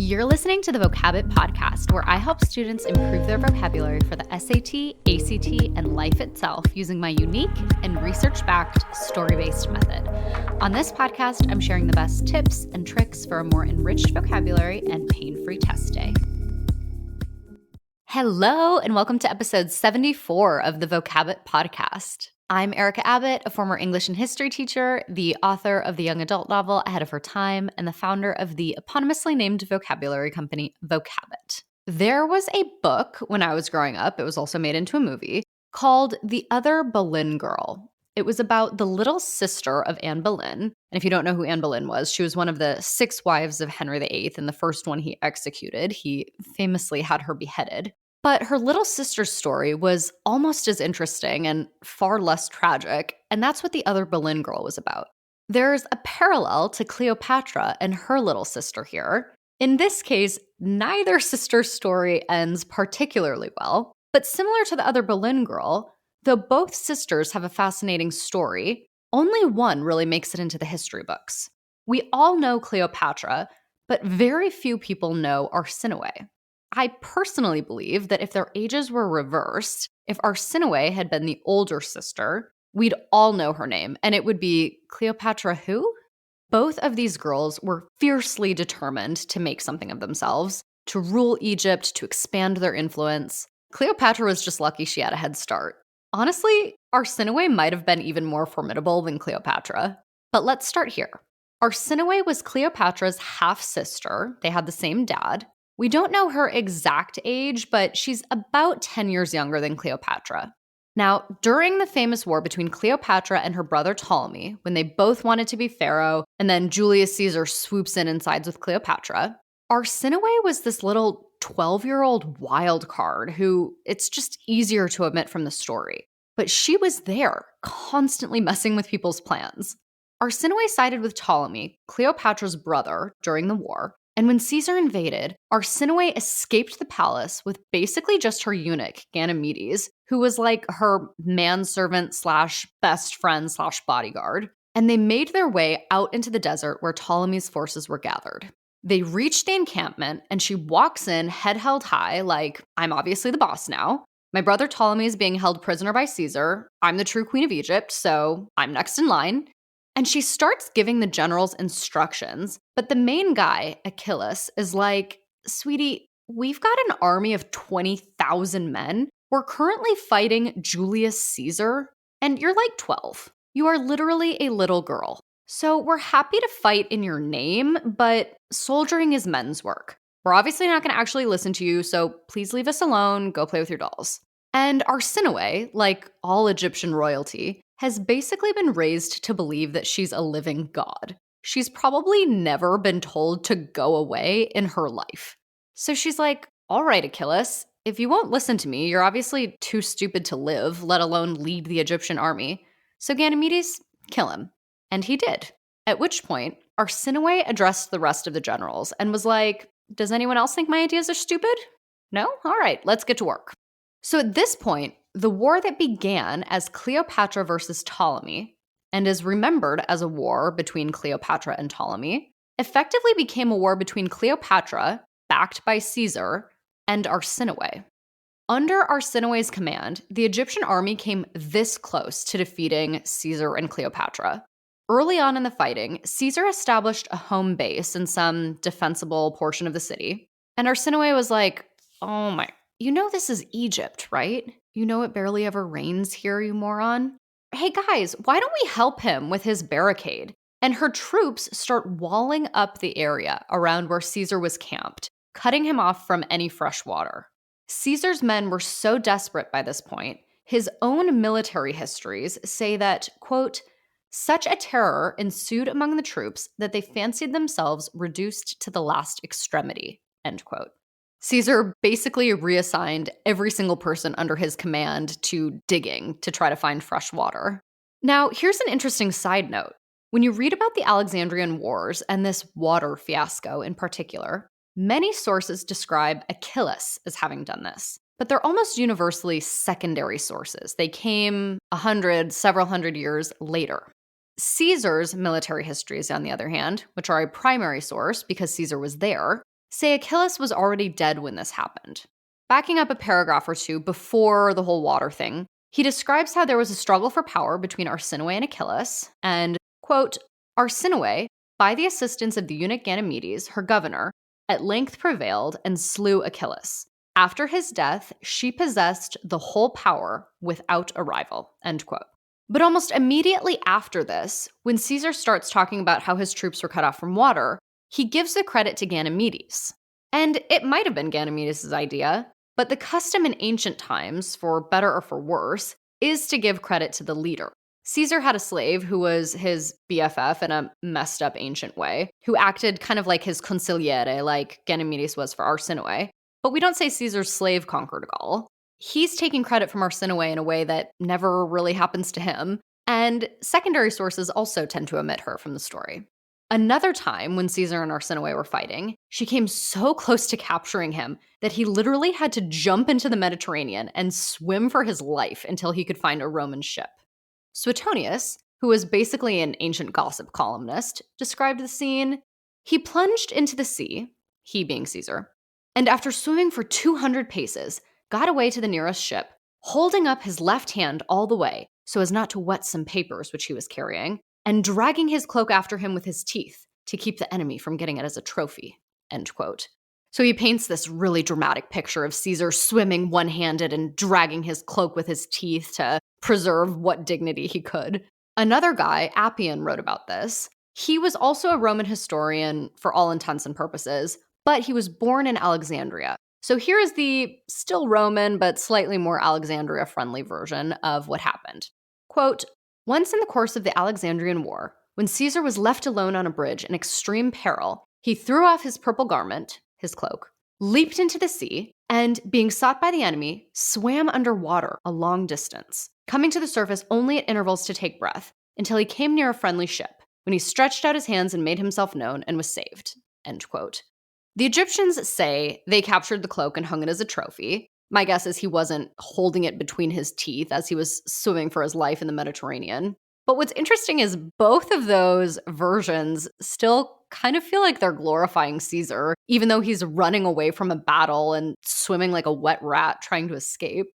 You're listening to the Vocabit Podcast, where I help students improve their vocabulary for the SAT, ACT, and life itself using my unique and research-backed story-based method. On this podcast, I'm sharing the best tips and tricks for a more enriched vocabulary and pain-free test day. Hello, and welcome to episode 74 of the Vocabit Podcast. I'm Erica Abbott, a former English and history teacher, the author of the young adult novel Ahead of Her Time, and the founder of the eponymously named vocabulary company Vocabit. There was a book when I was growing up, it was also made into a movie, called The Other Boleyn Girl. It was about the little sister of Anne Boleyn. And if you don't know who Anne Boleyn was, she was one of the 6 wives of Henry VIII and the first one he executed. He famously had her beheaded. But her little sister's story was almost as interesting and far less tragic, and that's what The Other Boleyn Girl was about. There's a parallel to Cleopatra and her little sister here. In this case, neither sister's story ends particularly well, but similar to The Other Boleyn Girl, though both sisters have a fascinating story, only one really makes it into the history books. We all know Cleopatra, but very few people know Arsinoe. I personally believe that if their ages were reversed, if Arsinoe had been the older sister, we'd all know her name, and it would be Cleopatra who? Both of these girls were fiercely determined to make something of themselves, to rule Egypt, to expand their influence. Cleopatra was just lucky she had a head start. Honestly, Arsinoe might have been even more formidable than Cleopatra. But let's start here. Arsinoe was Cleopatra's half-sister. They had the same dad. We don't know her exact age, but she's about 10 years younger than Cleopatra. Now, during the famous war between Cleopatra and her brother Ptolemy, when they both wanted to be pharaoh, and then Julius Caesar swoops in and sides with Cleopatra, Arsinoe was this little 12-year-old wild card who it's just easier to omit from the story. But she was there, constantly messing with people's plans. Arsinoe sided with Ptolemy, Cleopatra's brother, during the war. And when Caesar invaded, Arsinoe escaped the palace with basically just her eunuch, Ganymedes, who was like her manservant slash best friend slash bodyguard. And they made their way out into the desert where Ptolemy's forces were gathered. They reached the encampment, and she walks in head held high like, I'm obviously the boss now. My brother Ptolemy is being held prisoner by Caesar. I'm the true queen of Egypt, so I'm next in line. And she starts giving the generals instructions, but the main guy, Achilles, is like, sweetie, we've got an army of 20,000 men. We're currently fighting Julius Caesar, and you're like 12. You are literally a little girl. So we're happy to fight in your name, but soldiering is men's work. We're obviously not going to actually listen to you, so please leave us alone, go play with your dolls. And Arsinoe, like all Egyptian royalty, has basically been raised to believe that she's a living god. She's probably never been told to go away in her life. So she's like, all right, Achilles, if you won't listen to me, you're obviously too stupid to live, let alone lead the Egyptian army. So Ganymedes, kill him. And he did. At which point, Arsinoe addressed the rest of the generals and was like, does anyone else think my ideas are stupid? No? All right, let's get to work. So at this point, the war that began as Cleopatra versus Ptolemy, and is remembered as a war between Cleopatra and Ptolemy, effectively became a war between Cleopatra, backed by Caesar, and Arsinoe. Under Arsinoe's command, the Egyptian army came this close to defeating Caesar and Cleopatra. Early on in the fighting, Caesar established a home base in some defensible portion of the city, and Arsinoe was like, oh my, you know this is Egypt, right? You know it barely ever rains here, you moron. Hey guys, why don't we help him with his barricade? And her troops start walling up the area around where Caesar was camped, cutting him off from any fresh water. Caesar's men were so desperate by this point, his own military histories say that, quote, such a terror ensued among the troops that they fancied themselves reduced to the last extremity, end quote. Caesar basically reassigned every single person under his command to digging to try to find fresh water. Now, here's an interesting side note. When you read about the Alexandrian Wars and this water fiasco in particular, many sources describe Achilles as having done this, but they're almost universally secondary sources. They came several hundred years later. Caesar's military histories, on the other hand, which are a primary source because Caesar was there, say Achilles was already dead when this happened. Backing up a paragraph or two before the whole water thing, he describes how there was a struggle for power between Arsinoe and Achilles, and, quote, Arsinoe, by the assistance of the eunuch Ganymedes, her governor, at length prevailed and slew Achilles. After his death, she possessed the whole power without a rival, end quote. But almost immediately after this, when Caesar starts talking about how his troops were cut off from water, he gives the credit to Ganymedes. And it might have been Ganymedes' idea, but the custom in ancient times, for better or for worse, is to give credit to the leader. Caesar had a slave who was his BFF in a messed up ancient way, who acted kind of like his consigliere, like Ganymedes was for Arsinoe. But we don't say Caesar's slave conquered Gaul. He's taking credit from Arsinoe in a way that never really happens to him, and secondary sources also tend to omit her from the story. Another time, when Caesar and Arsinoe were fighting, she came so close to capturing him that he literally had to jump into the Mediterranean and swim for his life until he could find a Roman ship. Suetonius, who was basically an ancient gossip columnist, described the scene. He plunged into the sea, he being Caesar, and after swimming for 200 paces, got away to the nearest ship, holding up his left hand all the way so as not to wet some papers which he was carrying, and dragging his cloak after him with his teeth to keep the enemy from getting it as a trophy, end quote. So he paints this really dramatic picture of Caesar swimming one-handed and dragging his cloak with his teeth to preserve what dignity he could. Another guy, Appian, wrote about this. He was also a Roman historian for all intents and purposes, but he was born in Alexandria. So here is the still Roman but slightly more Alexandria-friendly version of what happened. Quote, once in the course of the Alexandrian War, when Caesar was left alone on a bridge in extreme peril, he threw off his purple garment, his cloak, leaped into the sea, and, being sought by the enemy, swam underwater a long distance, coming to the surface only at intervals to take breath, until he came near a friendly ship, when he stretched out his hands and made himself known and was saved, end quote. The Egyptians say they captured the cloak and hung it as a trophy. My guess is he wasn't holding it between his teeth as he was swimming for his life in the Mediterranean. But what's interesting is both of those versions still kind of feel like they're glorifying Caesar, even though he's running away from a battle and swimming like a wet rat trying to escape.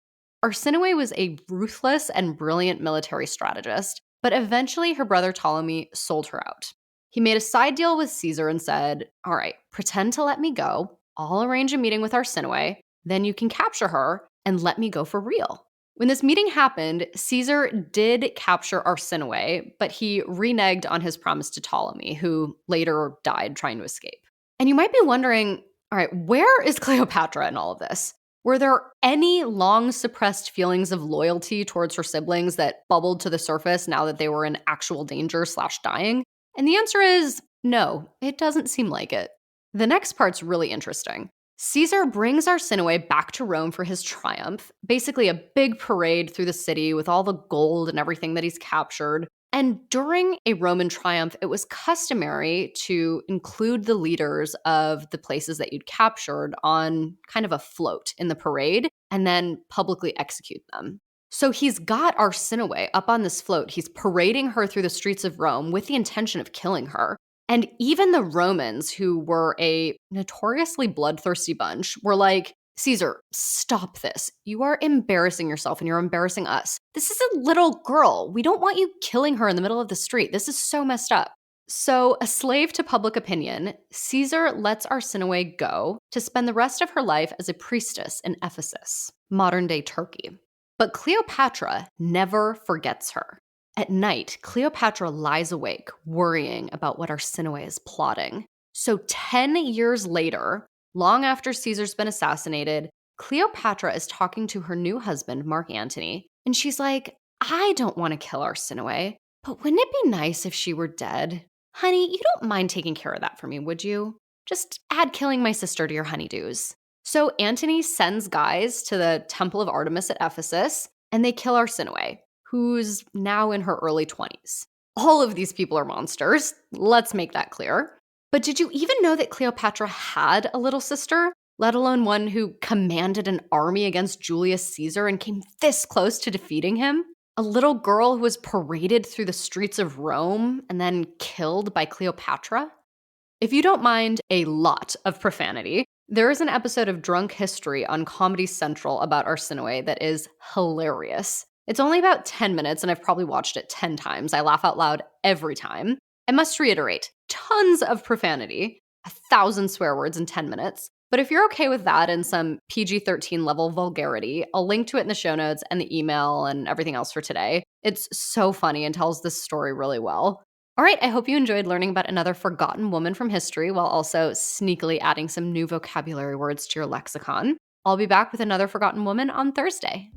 Arsinoe was a ruthless and brilliant military strategist, but eventually her brother Ptolemy sold her out. He made a side deal with Caesar and said, all right, pretend to let me go. I'll arrange a meeting with Arsinoe. Then you can capture her and let me go for real. When this meeting happened, Caesar did capture Arsinoe, but he reneged on his promise to Ptolemy, who later died trying to escape. And you might be wondering, all right, where is Cleopatra in all of this? Were there any long suppressed feelings of loyalty towards her siblings that bubbled to the surface now that they were in actual danger/dying? And the answer is no, it doesn't seem like it. The next part's really interesting. Caesar brings Arsinoe back to Rome for his triumph, basically a big parade through the city with all the gold and everything that he's captured. And during a Roman triumph, it was customary to include the leaders of the places that you'd captured on kind of a float in the parade and then publicly execute them. So he's got Arsinoe up on this float. He's parading her through the streets of Rome with the intention of killing her. And even the Romans, who were a notoriously bloodthirsty bunch, were like, Caesar, stop this. You are embarrassing yourself and you're embarrassing us. This is a little girl. We don't want you killing her in the middle of the street. This is so messed up. So, a slave to public opinion, Caesar lets Arsinoe go to spend the rest of her life as a priestess in Ephesus, modern-day Turkey. But Cleopatra never forgets her. At night, Cleopatra lies awake, worrying about what Arsinoe is plotting. So 10 years later, long after Caesar's been assassinated, Cleopatra is talking to her new husband, Mark Antony, and she's like, I don't want to kill Arsinoe, but wouldn't it be nice if she were dead? Honey, you don't mind taking care of that for me, would you? Just add killing my sister to your honeydews. So Antony sends guys to the Temple of Artemis at Ephesus, and they kill Arsinoe, who's now in her early 20s. All of these people are monsters, let's make that clear. But did you even know that Cleopatra had a little sister, let alone one who commanded an army against Julius Caesar and came this close to defeating him? A little girl who was paraded through the streets of Rome and then killed by Cleopatra? If you don't mind a lot of profanity, there is an episode of Drunk History on Comedy Central about Arsinoe that is hilarious. It's only about 10 minutes, and I've probably watched it 10 times. I laugh out loud every time. I must reiterate, tons of profanity, 1,000 swear words in 10 minutes. But if you're okay with that and some PG-13 level vulgarity, I'll link to it in the show notes and the email and everything else for today. It's so funny and tells this story really well. All right, I hope you enjoyed learning about another forgotten woman from history while also sneakily adding some new vocabulary words to your lexicon. I'll be back with another forgotten woman on Thursday.